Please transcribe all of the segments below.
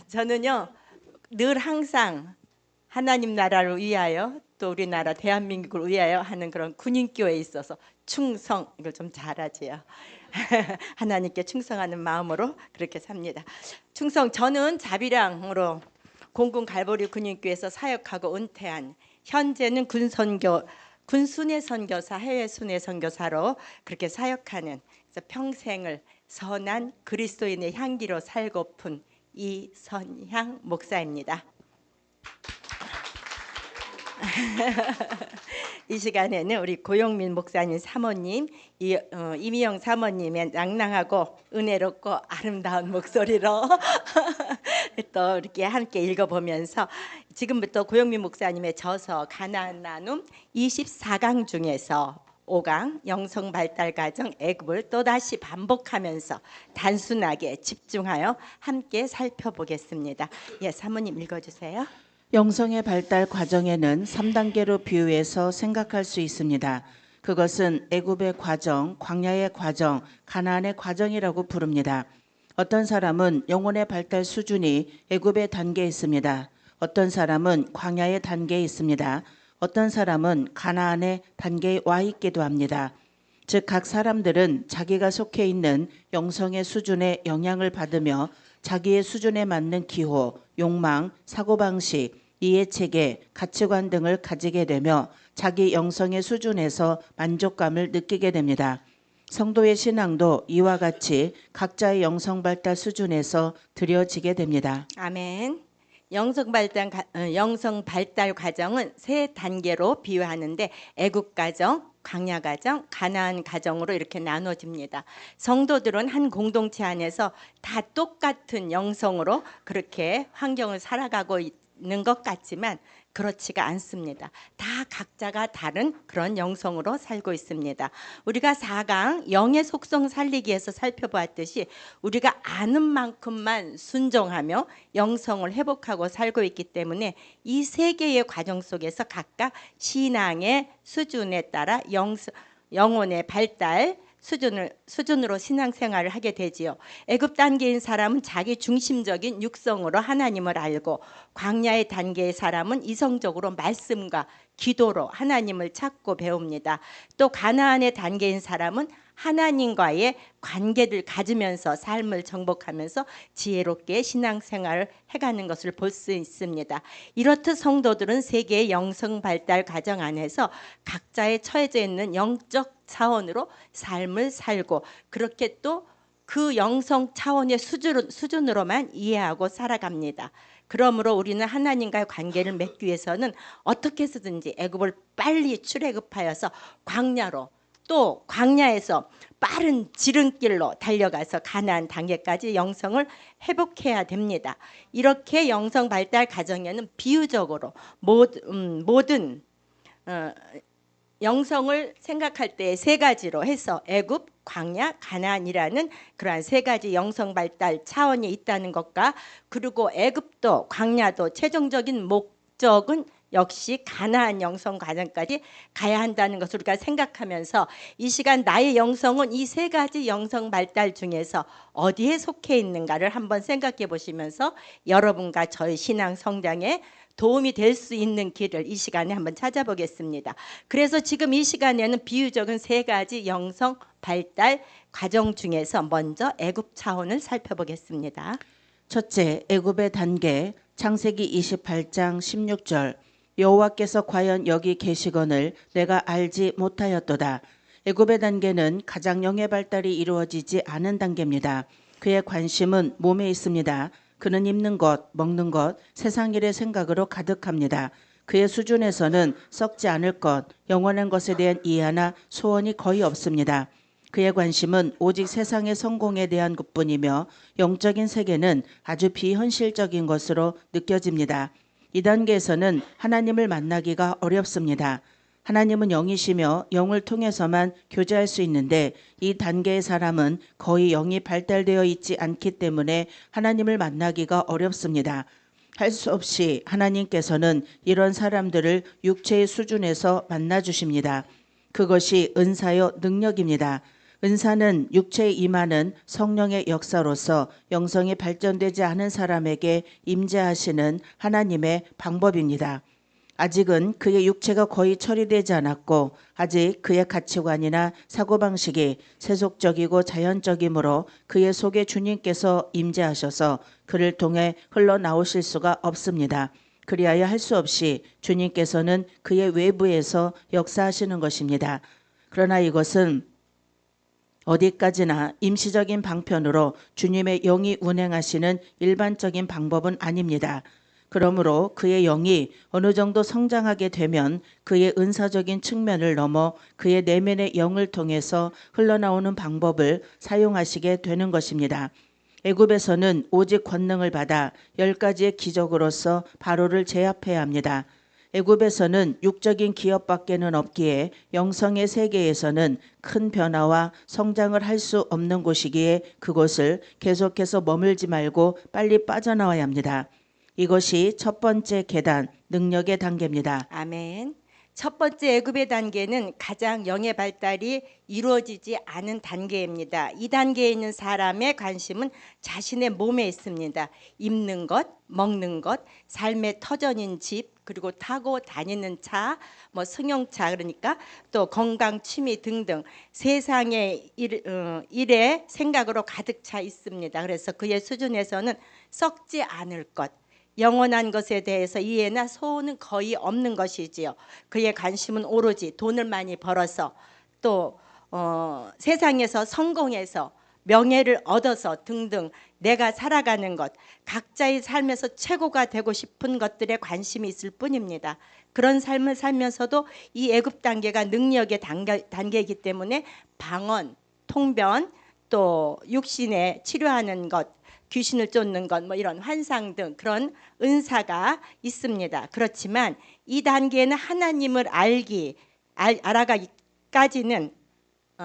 저는요 늘 항상 하나님 나라를 위하여 또 우리나라 대한민국을 위하여 하는 그런 군인교회에 있어서 충성 이걸 좀 잘하지요. 하나님께 충성하는 마음으로 그렇게 삽니다. 충성 저는 자비량으로 공군 갈보리 군인교회에서 사역하고 은퇴한 현재는 군순회 선교사 해외 순회 선교사로 그렇게 사역하는 그래서 평생을 선한 그리스도인의 향기로 살고픈 이선향 목사입니다. 이 시간에는 우리 고용민 목사님 사모님, 이미영 사모님의 낭낭하고 은혜롭고 아름다운 목소리로 또 이렇게 함께 읽어보면서 지금부터 고용민 목사님의 저서 가나안 나눔 24강 중에서 5강 영성 발달 과정 애굽을 또다시 반복하면서 단순하게 집중하여 함께 살펴보겠습니다. 예, 사모님 읽어주세요. 영성의 발달 과정에는 3단계로 비유해서 생각할 수 있습니다. 그것은 애굽의 과정, 광야의 과정, 가나안의 과정이라고 부릅니다. 어떤 사람은 영혼의 발달 수준이 애굽의 단계에 있습니다. 어떤 사람은 광야의 단계에 있습니다. 어떤 사람은 가나안의 단계에 와 있기도 합니다. 즉 각 사람들은 자기가 속해 있는 영성의 수준에 영향을 받으며 자기의 수준에 맞는 기호, 욕망, 사고방식, 이해체계, 가치관 등을 가지게 되며 자기 영성의 수준에서 만족감을 느끼게 됩니다. 성도의 신앙도 이와 같이 각자의 영성 발달 수준에서 드려지게 됩니다. 아멘. 영성 발달 과정은 세 단계로 비유하는데 애굽 과정, 광야 과정, 가나안 과정으로 이렇게 나눠집니다. 성도들은 한 공동체 안에서 다 똑같은 영성으로 그렇게 환경을 살아가고 있는 것 같지만 그렇지가 않습니다. 다 각자가 다른 그런 영성으로 살고 있습니다. 우리가 4강 영의 속성 살리기에서 살펴보았듯이 우리가 아는 만큼만 순종하며 영성을 회복하고 살고 있기 때문에 이 세 개의 과정 속에서 각각 신앙의 수준에 따라 영혼의 발달 수준으로 신앙생활을 하게 되지요. 애굽 단계인 사람은 자기 중심적인 육성으로 하나님을 알고 광야의 단계의 사람은 이성적으로 말씀과 기도로 하나님을 찾고 배웁니다. 또 가나안의 단계인 사람은 하나님과의 관계를 가지면서 삶을 정복하면서 지혜롭게 신앙생활을 해가는 것을 볼 수 있습니다. 이렇듯 성도들은 세계의 영성 발달 과정 안에서 각자의 처해져 있는 영적 차원으로 삶을 살고 그렇게 또 그 영성 차원의 수준으로만 이해하고 살아갑니다. 그러므로 우리는 하나님과의 관계를 맺기 위해서는 어떻게 해서든지 애굽을 빨리 출애굽하여서 광야로 또 광야에서 빠른 지름길로 달려가서 가나안 단계까지 영성을 회복해야 됩니다. 이렇게 영성 발달 과정에는 비유적으로 모든 영성을 생각할 때 세 가지로 해서 애굽, 광야, 가나안이라는 그러한 세 가지 영성 발달 차원이 있다는 것과 그리고 애굽도 광야도 최종적인 목적은 역시 가나안 영성 과정까지 가야 한다는 것을 우리가 생각하면서 이 시간 나의 영성은 이 세 가지 영성 발달 중에서 어디에 속해 있는가를 한번 생각해 보시면서 여러분과 저의 신앙 성장에 도움이 될 수 있는 길을 이 시간에 한번 찾아보겠습니다. 그래서 지금 이 시간에는 비유적인 세 가지 영성 발달 과정 중에서 먼저 애굽 차원을 살펴보겠습니다. 첫째, 애굽의 단계, 창세기 28장 16절. 여호와께서 과연 여기 계시거늘 내가 알지 못하였도다. 애굽의 단계는 가장 영의 발달이 이루어지지 않은 단계입니다. 그의 관심은 몸에 있습니다. 그는 입는 것, 먹는 것, 세상 일의 생각으로 가득합니다. 그의 수준에서는 썩지 않을 것, 영원한 것에 대한 이해나 소원이 거의 없습니다. 그의 관심은 오직 세상의 성공에 대한 것뿐이며 영적인 세계는 아주 비현실적인 것으로 느껴집니다. 이 단계에서는 하나님을 만나기가 어렵습니다. 하나님은 영이시며 영을 통해서만 교제할 수 있는데 이 단계의 사람은 거의 영이 발달되어 있지 않기 때문에 하나님을 만나기가 어렵습니다. 할 수 없이 하나님께서는 이런 사람들을 육체의 수준에서 만나 주십니다. 그것이 은사요 능력입니다. 은사는 육체에 임하는 성령의 역사로서 영성이 발전되지 않은 사람에게 임재하시는 하나님의 방법입니다. 아직은 그의 육체가 거의 처리되지 않았고 아직 그의 가치관이나 사고방식이 세속적이고 자연적이므로 그의 속에 주님께서 임재하셔서 그를 통해 흘러나오실 수가 없습니다. 그리하여 할 수 없이 주님께서는 그의 외부에서 역사하시는 것입니다. 그러나 이것은 어디까지나 임시적인 방편으로 주님의 영이 운행하시는 일반적인 방법은 아닙니다. 그러므로 그의 영이 어느 정도 성장하게 되면 그의 은사적인 측면을 넘어 그의 내면의 영을 통해서 흘러나오는 방법을 사용하시게 되는 것입니다. 애굽에서는 오직 권능을 받아 10가지의 기적으로서 바로를 제압해야 합니다. 애굽에서는 육적인 기업밖에는 없기에 영성의 세계에서는 큰 변화와 성장을 할 수 없는 곳이기에 그곳을 계속해서 머물지 말고 빨리 빠져나와야 합니다. 이것이 첫 번째 계단, 능력의 단계입니다. 아멘. 첫 번째 애굽의 단계는 가장 영의 발달이 이루어지지 않은 단계입니다. 이 단계에 있는 사람의 관심은 자신의 몸에 있습니다. 입는 것, 먹는 것, 삶의 터전인 집, 그리고 타고 다니는 차, 뭐 승용차 그러니까 또 건강, 취미 등등 세상의 일에 생각으로 가득 차 있습니다. 그래서 그의 수준에서는 썩지 않을 것, 영원한 것에 대해서 이해나 소원은 거의 없는 것이지요. 그의 관심은 오로지 돈을 많이 벌어서 또 세상에서 성공해서 명예를 얻어서 등등 내가 살아가는 것, 각자의 삶에서 최고가 되고 싶은 것들에 관심이 있을 뿐입니다. 그런 삶을 살면서도 이 애굽 단계가 능력의 단계이기 때문에 방언, 통변, 또 육신에 치료하는 것, 귀신을 쫓는 것, 뭐 이런 환상 등 그런 은사가 있습니다. 그렇지만 이 단계는 하나님을 알아가기까지는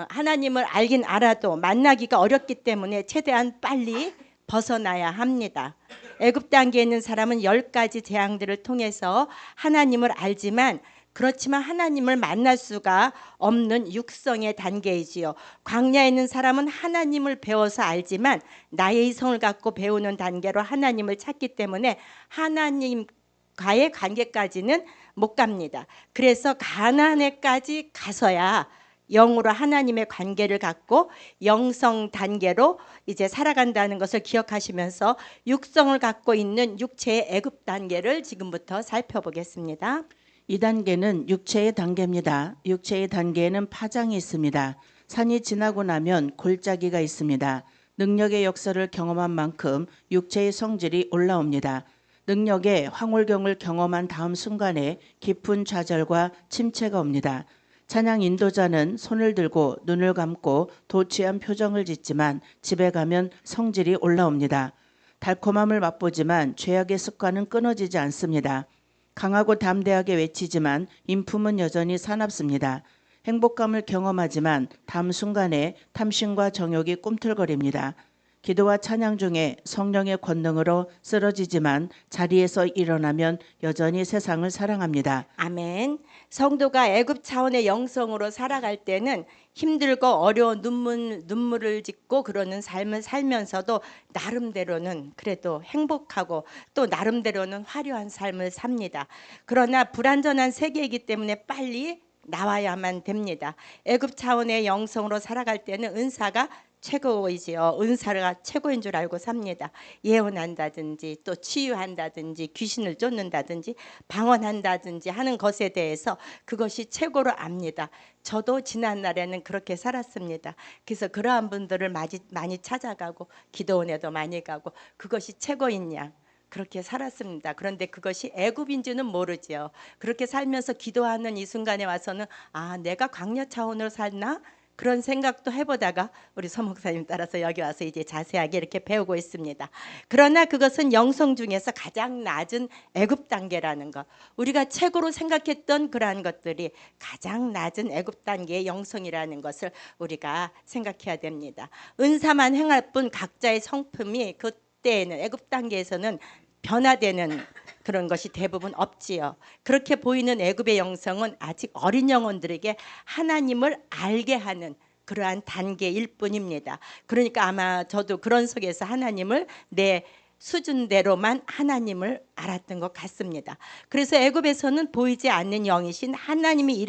하나님을 알긴 알아도 만나기가 어렵기 때문에 최대한 빨리 벗어나야 합니다. 애굽 단계에 있는 사람은 10가지 재앙들을 통해서 하나님을 알지만 그렇지만 하나님을 만날 수가 없는 육성의 단계이지요. 광야에 있는 사람은 하나님을 배워서 알지만 나의 이성을 갖고 배우는 단계로 하나님을 찾기 때문에 하나님과의 관계까지는 못 갑니다. 그래서 가나안에까지 가서야 영으로 하나님의 관계를 갖고 영성 단계로 이제 살아간다는 것을 기억하시면서 육성을 갖고 있는 육체의 애굽 단계를 지금부터 살펴보겠습니다. 이 단계는 육체의 단계입니다. 육체의 단계에는 파장이 있습니다. 산이 지나고 나면 골짜기가 있습니다. 능력의 역사를 경험한 만큼 육체의 성질이 올라옵니다. 능력의 황홀경을 경험한 다음 순간에 깊은 좌절과 침체가 옵니다. 찬양 인도자는 손을 들고 눈을 감고 도취한 표정을 짓지만 집에 가면 성질이 올라옵니다. 달콤함을 맛보지만 죄악의 습관은 끊어지지 않습니다. 강하고 담대하게 외치지만 인품은 여전히 사납습니다. 행복감을 경험하지만 다음 순간에 탐심과 정욕이 꿈틀거립니다. 기도와 찬양 중에 성령의 권능으로 쓰러지지만 자리에서 일어나면 여전히 세상을 사랑합니다. 아멘. 성도가 애굽 차원의 영성으로 살아갈 때는 힘들고 어려운 눈물을 짓고 그러는 삶을 살면서도 나름대로는 그래도 행복하고 또 나름대로는 화려한 삶을 삽니다. 그러나 불완전한 세계이기 때문에 빨리 나와야만 됩니다. 애굽 차원의 영성으로 살아갈 때는 은사가 최고이지요. 은사가 최고인 줄 알고 삽니다. 예언한다든지 또 치유한다든지 귀신을 쫓는다든지 방언한다든지 하는 것에 대해서 그것이 최고로 압니다. 저도 지난 날에는 그렇게 살았습니다. 그래서 그러한 분들을 많이 찾아가고 기도원에도 많이 가고 그것이 최고인 양 그렇게 살았습니다. 그런데 그것이 애굽인지는 모르죠. 그렇게 살면서 기도하는 이 순간에 와서는 아, 내가 광야 차원으로 살나? 그런 생각도 해보다가 우리 서목사님 따라서 여기 와서 이제 자세하게 이렇게 배우고 있습니다. 그러나 그것은 영성 중에서 가장 낮은 애굽 단계라는 것, 우리가 최고로 생각했던 그러한 것들이 가장 낮은 애굽 단계의 영성이라는 것을 우리가 생각해야 됩니다. 은사만 행할 뿐 각자의 성품이 그때에는 애굽 단계에서는 변화되는 그런 것이 대부분 없지요. 그렇게 보이는 애굽의 영성은 아직 어린 영혼들에게 하나님을 알게 하는 그러한 단계일 뿐입니다. 그러니까 아마 저도 그런 속에서 하나님을 내 수준대로만 하나님을 알았던 것 같습니다. 그래서 애굽에서는 보이지 않는 영이신 하나님이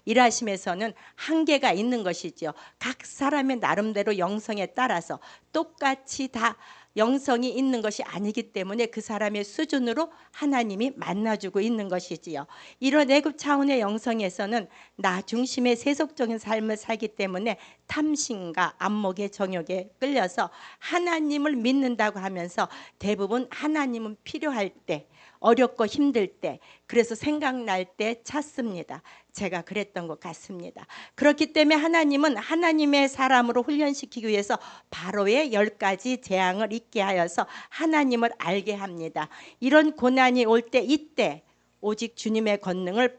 일하심에서는 한계가 있는 것이죠. 각 사람의 나름대로 영성에 따라서 똑같이 다 영성이 있는 것이 아니기 때문에 그 사람의 수준으로 하나님이 만나주고 있는 것이지요. 이런 애굽 차원의 영성에서는 나 중심의 세속적인 삶을 살기 때문에 탐심과 안목의 정욕에 끌려서 하나님을 믿는다고 하면서 대부분 하나님은 필요할 때, 어렵고 힘들 때, 그래서 생각날 때 찾습니다. 제가 그랬던 것 같습니다. 그렇기 때문에 하나님은 하나님의 사람으로 훈련시키기 위해서 바로의 10가지 재앙을 있게 하여서 하나님을 알게 합니다. 이런 고난이 올 때 이때 오직 주님의 권능을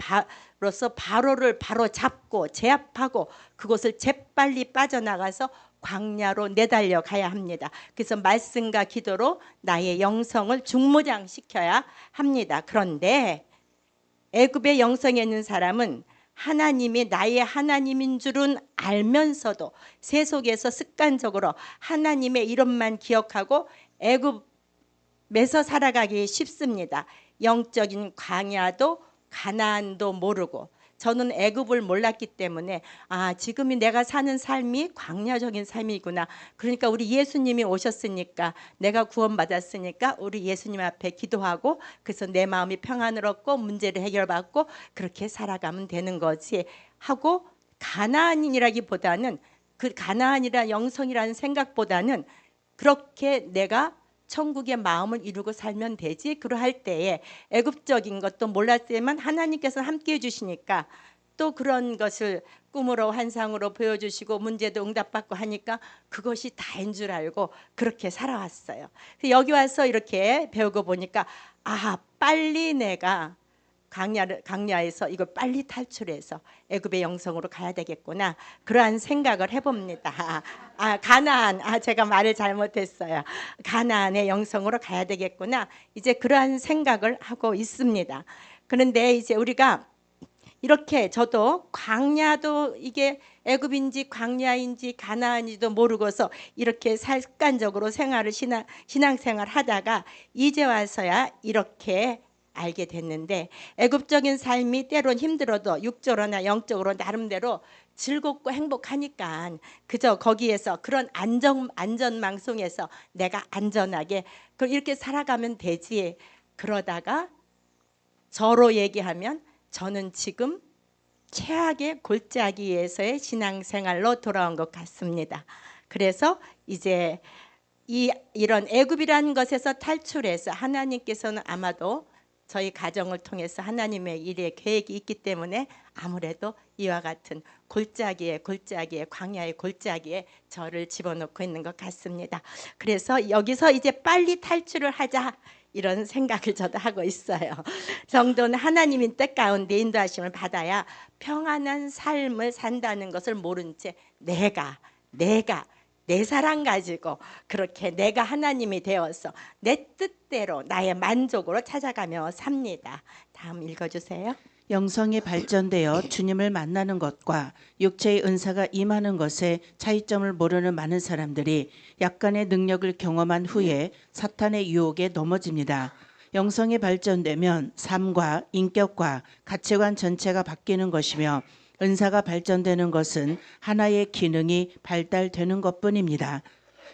로서 바로를 바로 잡고 제압하고 그곳을 재빨리 빠져나가서 광야로 내달려 가야 합니다. 그래서 말씀과 기도로 나의 영성을 중무장시켜야 합니다. 그런데 애굽의 영성에 있는 사람은 하나님이 나의 하나님인 줄은 알면서도 세속에서 습관적으로 하나님의 이름만 기억하고 애굽에서 살아가기 쉽습니다. 영적인 광야도 가나안도 모르고 저는 애굽을 몰랐기 때문에 지금이 내가 사는 삶이 광야적인 삶이구나. 그러니까 우리 예수님이 오셨으니까 내가 구원받았으니까 우리 예수님 앞에 기도하고 그래서 내 마음이 평안을 얻고 문제를 해결받고 그렇게 살아가면 되는 거지 하고 가나안이라기보다는 그 가나안이라 영성이라는 생각보다는 그렇게 내가 천국의 마음을 이루고 살면 되지. 그러할 때에 애굽적인 것도 몰랐지만 하나님께서 함께 해주시니까 또 그런 것을 꿈으로 환상으로 보여주시고 문제도 응답받고 하니까 그것이 다인 줄 알고 그렇게 살아왔어요. 여기 와서 이렇게 배우고 보니까 빨리 내가 강야에서 이걸 빨리 탈출해서 애굽의 영성으로 가야 되겠구나. 그러한 생각을 해봅니다. 가나안, 제가 말을 잘못했어요. 가나안의 영성으로 가야 되겠구나. 이제 그러한 생각을 하고 있습니다. 그런데 이제 우리가 이렇게 저도 광야도 이게 애굽인지 광야인지 가나안인지도 모르고서 이렇게 습관적으로 신앙생활 하다가 이제 와서야 이렇게 알게 됐는데 애굽적인 삶이 때론 힘들어도 육적으로나 영적으로 나름대로 즐겁고 행복하니까 그저 거기에서 그런 안전망송에서 내가 안전하게 이렇게 살아가면 되지. 그러다가 저로 얘기하면 저는 지금 최악의 골짜기에서의 신앙생활로 돌아온 것 같습니다. 그래서 이제 이런 애굽이라는 것에서 탈출해서 하나님께서는 아마도 저희 가정을 통해서 하나님의 일의 계획이 있기 때문에 아무래도 이와 같은 골짜기에 광야의 골짜기에 저를 집어넣고 있는 것 같습니다. 그래서 여기서 이제 빨리 탈출을 하자 이런 생각을 저도 하고 있어요. 성도는 하나님의 뜻 가운데 인도하심을 받아야 평안한 삶을 산다는 것을 모른 채 내가 내 사랑 가지고 그렇게 내가 하나님이 되어서 내 뜻대로 나의 만족으로 찾아가며 삽니다. 다음 읽어주세요. 영성이 발전되어 주님을 만나는 것과 육체의 은사가 임하는 것의 차이점을 모르는 많은 사람들이 약간의 능력을 경험한 후에 사탄의 유혹에 넘어집니다. 영성이 발전되면 삶과 인격과 가치관 전체가 바뀌는 것이며 은사가 발전되는 것은 하나의 기능이 발달되는 것뿐입니다.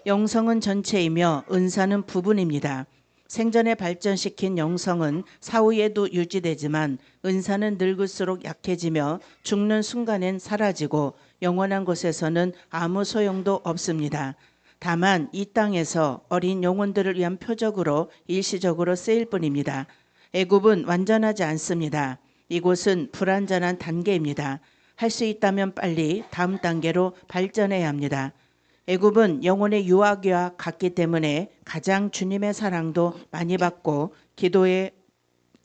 영성은 전체이며 은사는 부분입니다. 생전에 발전시킨 영성은 사후에도 유지되지만 은사는 늙을수록 약해지며 죽는 순간엔 사라지고 영원한 곳에서는 아무 소용도 없습니다. 다만 이 땅에서 어린 영혼들을 위한 표적으로 일시적으로 쓰일 뿐입니다. 애굽은 완전하지 않습니다. 이곳은 불완전한 단계입니다. 할 수 있다면 빨리 다음 단계로 발전해야 합니다. 애굽은 영혼의 유아기와 같기 때문에 가장 주님의 사랑도 많이 받고 기도의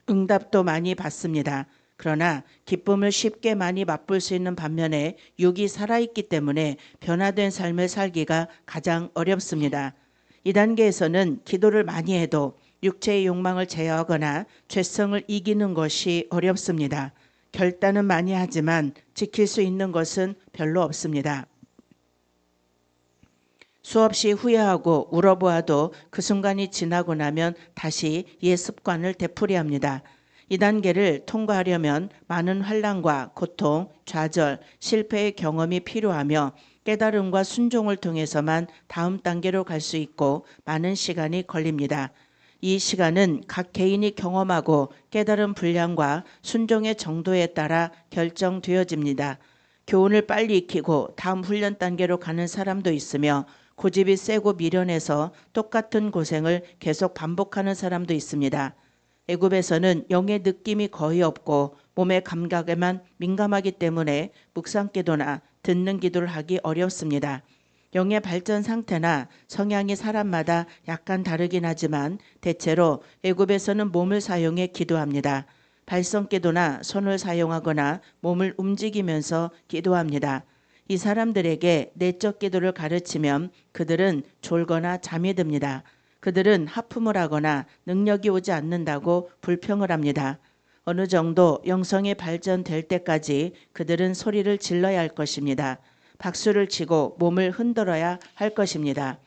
응답도 많이 받습니다. 그러나 기쁨을 쉽게 많이 맛볼 수 있는 반면에 육이 살아있기 때문에 변화된 삶을 살기가 가장 어렵습니다. 이 단계에서는 기도를 많이 해도 육체의 욕망을 제어하거나 죄성을 이기는 것이 어렵습니다. 결단은 많이 하지만 지킬 수 있는 것은 별로 없습니다. 수없이 후회하고 울어보아도 그 순간이 지나고 나면 다시 옛 습관을 되풀이합니다. 이 단계를 통과하려면 많은 환난과 고통, 좌절, 실패의 경험이 필요하며 깨달음과 순종을 통해서만 다음 단계로 갈 수 있고 많은 시간이 걸립니다. 이 시간은 각 개인이 경험하고 깨달은 분량과 순종의 정도에 따라 결정되어집니다. 교훈을 빨리 익히고 다음 훈련 단계로 가는 사람도 있으며 고집이 세고 미련해서 똑같은 고생을 계속 반복하는 사람도 있습니다. 애굽에서는 영의 느낌이 거의 없고 몸의 감각에만 민감하기 때문에 묵상기도나 듣는 기도를 하기 어렵습니다. 영의 발전 상태나 성향이 사람마다 약간 다르긴 하지만 대체로 애굽에서는 몸을 사용해 기도합니다. 발성기도나 손을 사용하거나 몸을 움직이면서 기도합니다. 이 사람들에게 내적 기도를 가르치면 그들은 졸거나 잠이 듭니다. 그들은 하품을 하거나 능력이 오지 않는다고 불평을 합니다. 어느 정도 영성이 발전될 때까지 그들은 소리를 질러야 할 것입니다. 박수를 치고 몸을 흔들어야 할 것입니다.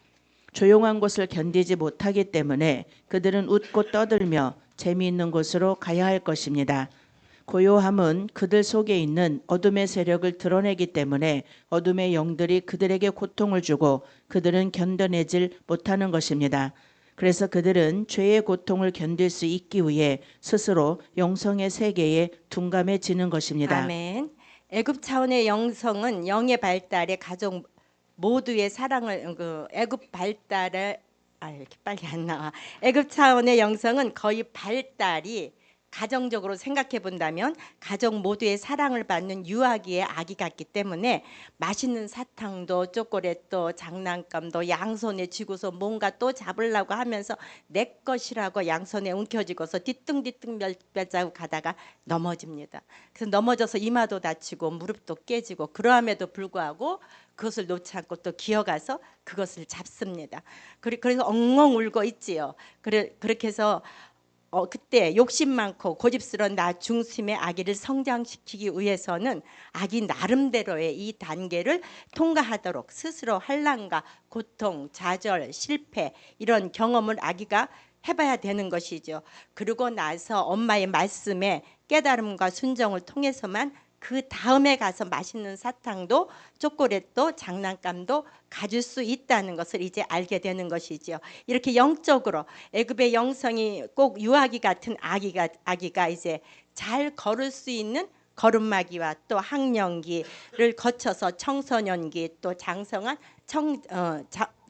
조용한 곳을 견디지 못하기 때문에 그들은 웃고 떠들며 재미있는 곳으로 가야 할 것입니다. 고요함은 그들 속에 있는 어둠의 세력을 드러내기 때문에 어둠의 영들이 그들에게 고통을 주고 그들은 견뎌내질 못하는 것입니다. 그래서 그들은 죄의 고통을 견딜 수 있기 위해 스스로 영성의 세계에 둔감해지는 것입니다. 아멘. 애굽 차원의 영성은 영의 발달에 가족 모두의 사랑을 애굽 발달을 이렇게 빨리 안 나와. 애굽 차원의 영성은 거의 발달이 가정적으로 생각해 본다면 가족 모두의 사랑을 받는 유아기의 아기 같기 때문에 맛있는 사탕도 초콜릿도 장난감도 양손에 쥐고서 뭔가 또 잡으려고 하면서 내 것이라고 양손에 움켜쥐고서 뒤뚱뒤뚱 몇 발자국 가다가 넘어집니다. 그래서 넘어져서 이마도 다치고 무릎도 깨지고 그러함에도 불구하고 그것을 놓지 않고 또 기어가서 그것을 잡습니다. 그래서 엉엉 울고 있지요. 그렇게 해서 그때 욕심 많고 고집스러운 나 중심의 아기를 성장시키기 위해서는 아기 나름대로의 이 단계를 통과하도록 스스로 환난과 고통, 좌절, 실패 이런 경험을 아기가 해봐야 되는 것이죠. 그러고 나서 엄마의 말씀에 깨달음과 순종을 통해서만 그 다음에 가서 맛있는 사탕도 초콜릿도 장난감도 가질 수 있다는 것을 이제 알게 되는 것이죠. 이렇게 영적으로 애굽의 영성이 꼭 유아기 같은 아기가 이제 잘 걸을 수 있는 걸음마기와 또 학령기를 거쳐서 청소년기 또 장성한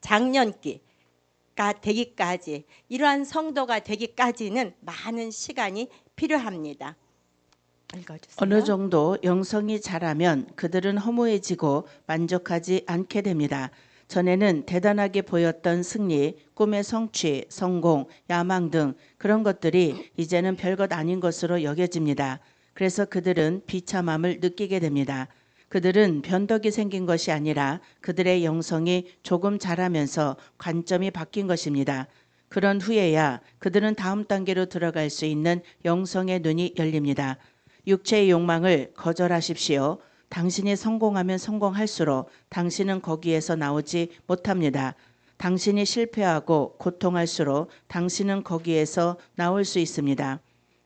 장년기가 되기까지 이러한 성도가 되기까지는 많은 시간이 필요합니다. 읽어주세요. 어느 정도 영성이 자라면 그들은 허무해지고 만족하지 않게 됩니다. 전에는 대단하게 보였던 승리, 꿈의 성취, 성공, 야망 등 그런 것들이 이제는 별것 아닌 것으로 여겨집니다. 그래서 그들은 비참함을 느끼게 됩니다. 그들은 변덕이 생긴 것이 아니라 그들의 영성이 조금 자라면서 관점이 바뀐 것입니다. 그런 후에야 그들은 다음 단계로 들어갈 수 있는 영성의 눈이 열립니다. 육체의 욕망을 거절하십시오. 당신이 성공하면 성공할수록 당신은 거기에서 나오지 못합니다. 당신이 실패하고 고통할수록 당신은 거기에서 나올 수 있습니다.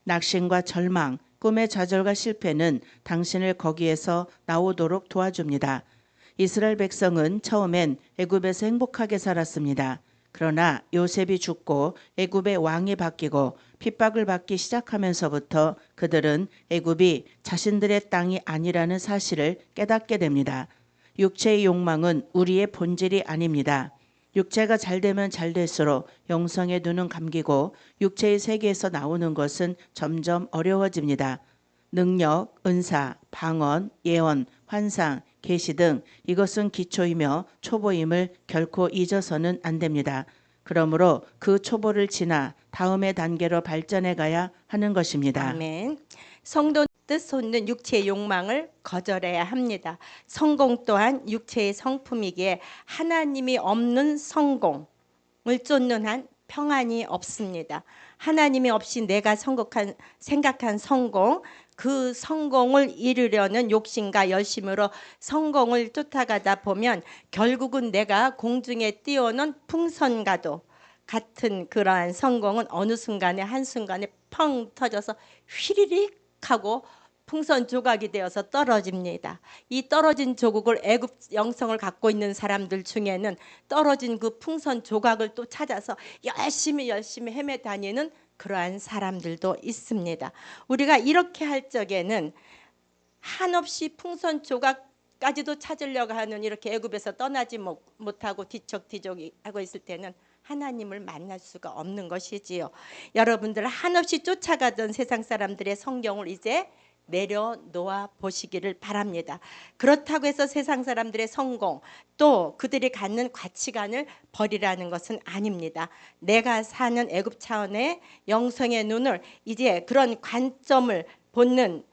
낙심과 절망, 꿈의 좌절과 실패는 당신을 거기에서 나오도록 도와줍니다. 이스라엘 백성은 처음엔 애굽에서 행복하게 살았습니다. 그러나 요셉이 죽고 애굽의 왕이 바뀌고 핍박을 받기 시작하면서부터 그들은 애굽이 자신들의 땅이 아니라는 사실을 깨닫게 됩니다. 육체의 욕망은 우리의 본질이 아닙니다. 육체가 잘 되면 잘 될수록 영성의 눈은 감기고 육체의 세계에서 나오는 것은 점점 어려워집니다. 능력, 은사, 방언, 예언, 환상, 계시 등 이것은 기초이며 초보임을 결코 잊어서는 안 됩니다. 그러므로 그 초보를 지나 다음의 단계로 발전해 가야 하는 것입니다. 아멘. 성도 뜻솟는 육체의 욕망을 거절해야 합니다. 성공 또한 육체의 성품이기에 하나님이 없는 성공을 쫓는 한 평안이 없습니다. 하나님이 없이 내가 생각한 성공, 그 성공을 이루려는 욕심과 열심으로 성공을 쫓아가다 보면 결국은 내가 공중에 띄워놓은 풍선과도 같은 그러한 성공은 어느 순간에 한순간에 펑 터져서 휘리릭 하고 풍선 조각이 되어서 떨어집니다. 이 떨어진 조국을 애굽 영성을 갖고 있는 사람들 중에는 떨어진 그 풍선 조각을 또 찾아서 열심히 헤매 다니는 그러한 사람들도 있습니다. 우리가 이렇게 할 적에는 한없이 풍선 조각까지도 찾으려고 하는 이렇게 애굽에서 떠나지 못하고 뒤척뒤적 하고 있을 때는 하나님을 만날 수가 없는 것이지요. 여러분들 한없이 쫓아가던 세상 사람들의 성경을 이제 내려놓아 보시기를 바랍니다. 그렇다고 해서 세상 사람들의 성공 또 그들이 갖는 가치관을 버리라는 것은 아닙니다. 내가 사는 애굽 차원의 영성의 눈을 이제 그런 관점을 보는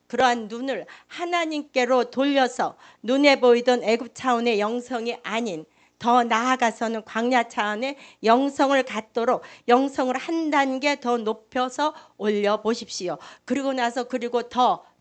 그러한 눈을 하나님께로 돌려서 눈에 보이던 애굽 차원의 영성이 아닌 더 나아가서는 광야 차원의 영성을 갖도록 영성을 한 단계 더 높여서 올려 보십시오. 그리고 나서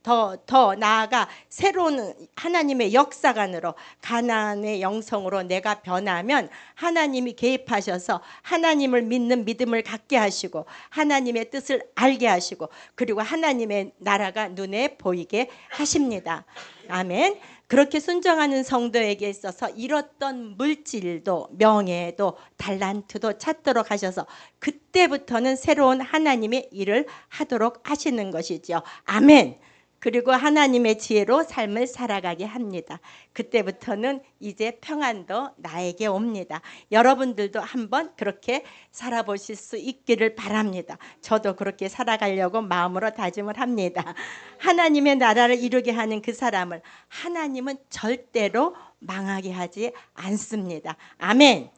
더 나아가 새로운 하나님의 역사관으로 가나안의 영성으로 내가 변하면 하나님이 개입하셔서 하나님을 믿는 믿음을 갖게 하시고 하나님의 뜻을 알게 하시고 그리고 하나님의 나라가 눈에 보이게 하십니다. 아멘. 그렇게 순종하는 성도에게 있어서 잃었던 물질도 명예도 달란트도 찾도록 하셔서 그때부터는 새로운 하나님의 일을 하도록 하시는 것이죠. 아멘. 그리고 하나님의 지혜로 삶을 살아가게 합니다. 그때부터는 이제 평안도 나에게 옵니다. 여러분들도 한번 그렇게 살아보실 수 있기를 바랍니다. 저도 그렇게 살아가려고 마음으로 다짐을 합니다. 하나님의 나라를 이루게 하는 그 사람을 하나님은 절대로 망하게 하지 않습니다. 아멘.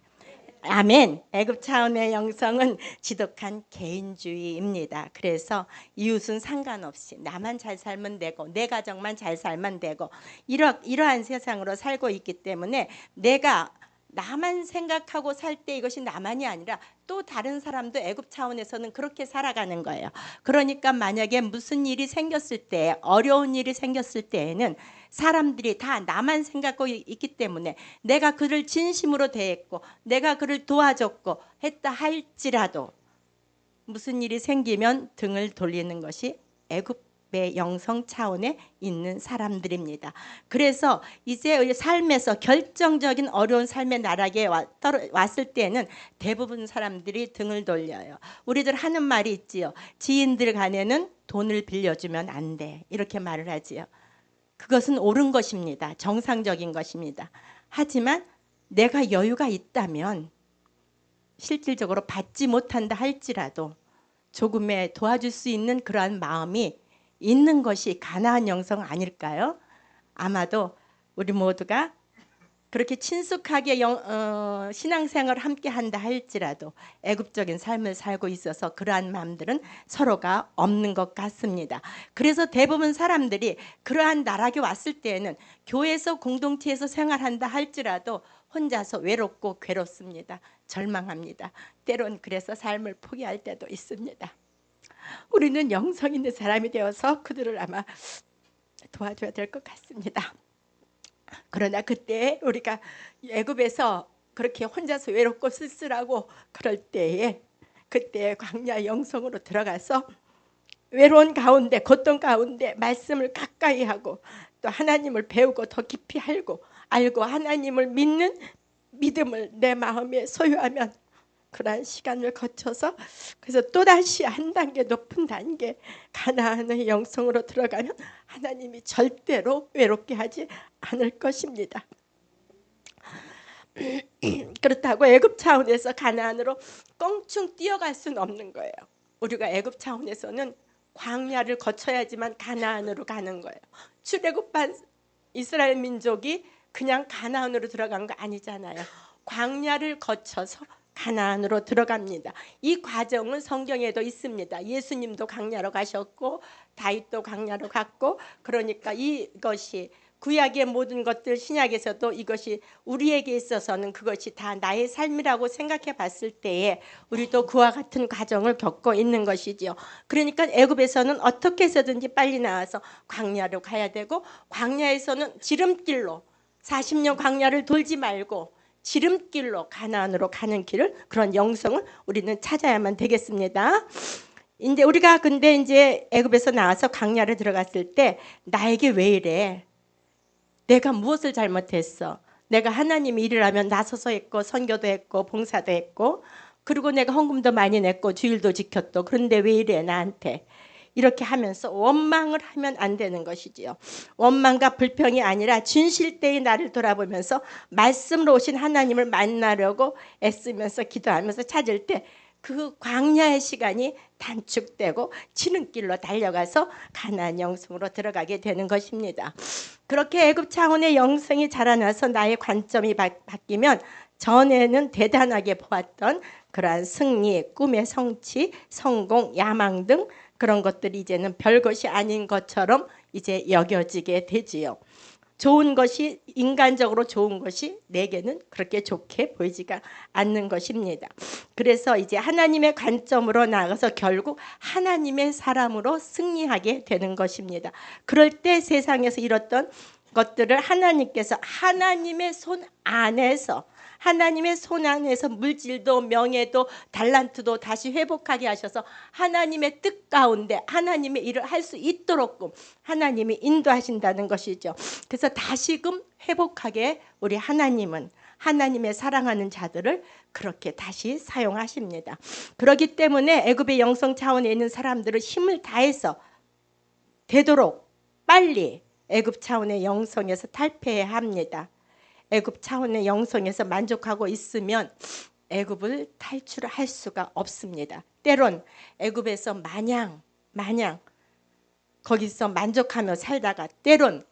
아멘. 애굽 차원의 영성은 지독한 개인주의입니다. 그래서 이웃은 상관없이 나만 잘 살면 되고 내 가정만 잘 살면 되고 이러한 세상으로 살고 있기 때문에 내가 나만 생각하고 살 때 이것이 나만이 아니라 또 다른 사람도 애굽 차원에서는 그렇게 살아가는 거예요. 그러니까 만약에 무슨 일이 생겼을 때 어려운 일이 생겼을 때에는 사람들이 다 나만 생각하고 있기 때문에 내가 그를 진심으로 대했고 내가 그를 도와줬고 했다 할지라도 무슨 일이 생기면 등을 돌리는 것이 애굽의 영성 차원에 있는 사람들입니다. 그래서 이제 삶에서 결정적인 어려운 삶의 나락에 왔을 때는 대부분 사람들이 등을 돌려요. 우리들 하는 말이 있지요. 지인들 간에는 돈을 빌려주면 안 돼. 이렇게 말을 하지요. 그것은 옳은 것입니다. 정상적인 것입니다. 하지만 내가 여유가 있다면 실질적으로 받지 못한다 할지라도 조금의 도와줄 수 있는 그러한 마음이 있는 것이 가나안 영성 아닐까요? 아마도 우리 모두가 그렇게 친숙하게 신앙생활을 함께 한다 할지라도 애굽적인 삶을 살고 있어서 그러한 마음들은 서로가 없는 것 같습니다. 그래서 대부분 사람들이 그러한 나락에 왔을 때에는 교회에서 공동체에서 생활한다 할지라도 혼자서 외롭고 괴롭습니다. 절망합니다. 때론 그래서 삶을 포기할 때도 있습니다. 우리는 영성 있는 사람이 되어서 그들을 아마 도와줘야 될 것 같습니다. 그러나 그때 우리가 애굽에서 그렇게 혼자서 외롭고 쓸쓸하고 그럴 때에 그때 광야 영성으로 들어가서 외로운 가운데 고통 가운데 말씀을 가까이 하고 또 하나님을 배우고 더 깊이 알고 하나님을 믿는 믿음을 내 마음에 소유하면 그러한 시간을 거쳐서 그래서 또다시 한 단계 높은 단계 가나안의 영성으로 들어가면 하나님이 절대로 외롭게 하지 않을 것입니다. 그렇다고 애굽 차원에서 가나안으로 껑충 뛰어갈 수는 없는 거예요. 우리가 애굽 차원에서는 광야를 거쳐야지만 가나안으로 가는 거예요. 출애굽한 이스라엘 민족이 그냥 가나안으로 들어간 거 아니잖아요. 광야를 거쳐서 가나안으로 들어갑니다. 이 과정은 성경에도 있습니다. 예수님도 광야로 가셨고 다윗도 광야로 갔고 그러니까 이것이 구약의 모든 것들 신약에서도 이것이 우리에게 있어서는 그것이 다 나의 삶이라고 생각해 봤을 때에 우리도 그와 같은 과정을 겪고 있는 것이지요. 그러니까 애굽에서는 어떻게 해서든지 빨리 나와서 광야로 가야 되고, 광야에서는 지름길로 40년 광야를 돌지 말고 지름길로 가나안으로 가는 길을, 그런 영성을 우리는 찾아야만 되겠습니다. 이제 우리가 근데 이제 애굽에서 나와서 광야를 들어갔을 때 나에게 왜 이래? 내가 무엇을 잘못했어? 내가 하나님이 일을 하면 나서서 했고 선교도 했고 봉사도 했고, 그리고 내가 헌금도 많이 냈고 주일도 지켰고, 그런데 왜 이래 나한테? 이렇게 하면서 원망을 하면 안 되는 것이지요. 원망과 불평이 아니라 진실되이 나를 돌아보면서 말씀으로 오신 하나님을 만나려고 애쓰면서 기도하면서 찾을 때 그 광야의 시간이 단축되고 지름길로 달려가서 가나안 영성으로 들어가게 되는 것입니다. 그렇게 애굽 차원의 영성이 자라나서 나의 관점이 바뀌면 전에는 대단하게 보았던 그러한 승리, 꿈의 성취, 성공, 야망 등 그런 것들이 이제는 별것이 아닌 것처럼 이제 여겨지게 되지요. 좋은 것이, 인간적으로 좋은 것이 내게는 그렇게 좋게 보이지가 않는 것입니다. 그래서 이제 하나님의 관점으로 나아가서 결국 하나님의 사람으로 승리하게 되는 것입니다. 그럴 때 세상에서 이뤘던 것들을 하나님께서 하나님의 손 안에서, 하나님의 손 안에서 물질도 명예도 달란트도 다시 회복하게 하셔서 하나님의 뜻 가운데 하나님의 일을 할 수 있도록 하나님이 인도하신다는 것이죠. 그래서 다시금 회복하게 우리 하나님은 하나님의 사랑하는 자들을 그렇게 다시 사용하십니다. 그렇기 때문에 애굽의 영성 차원에 있는 사람들은 힘을 다해서 되도록 빨리 애굽 차원의 영성에서 탈피해야 합니다. 애굽 차원의 영성에서 만족하고 있으면 애굽을 탈출할 수가 없습니다. 때론 애굽에서 마냥 거기서 만족하며 살다가, 때론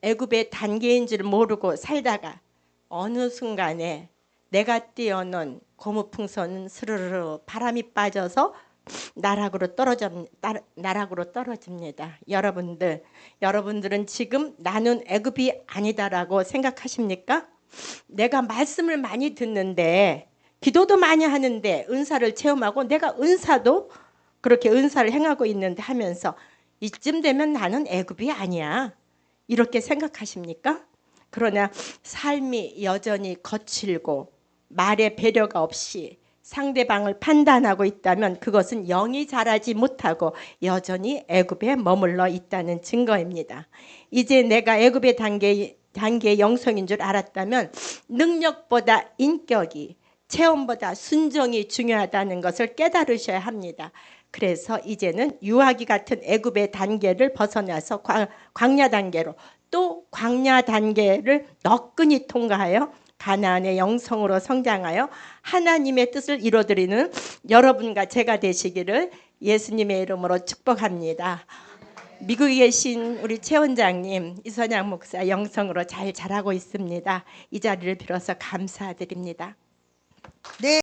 애굽의 단계인 줄 모르고 살다가 어느 순간에 내가 띄워놓은 고무풍선은 스르르 바람이 빠져서 나락으로 떨어집니다. 여러분들은 지금 나는 애굽이 아니다라고 생각하십니까? 내가 말씀을 많이 듣는데, 기도도 많이 하는데, 은사를 체험하고 내가 은사도 그렇게 은사를 행하고 있는데 하면서 이쯤 되면 나는 애굽이 아니야, 이렇게 생각하십니까? 그러나 삶이 여전히 거칠고 말에 배려가 없이 상대방을 판단하고 있다면 그것은 영이 자라지 못하고 여전히 애굽에 머물러 있다는 증거입니다. 이제 내가 애굽의 단계의 영성인 줄 알았다면 능력보다 인격이, 체험보다 순종이 중요하다는 것을 깨달으셔야 합니다. 그래서 이제는 유아기 같은 애굽의 단계를 벗어나서 광야 단계로, 또 광야 단계를 너끈히 통과하여 가나안의 영성으로 성장하여 하나님의 뜻을 이루어드리는 여러분과 제가 되시기를 예수님의 이름으로 축복합니다. 미국에 계신 우리 최 원장님, 이선양 목사 영성으로 잘 자라고 있습니다. 이 자리를 빌어서 감사드립니다. 네.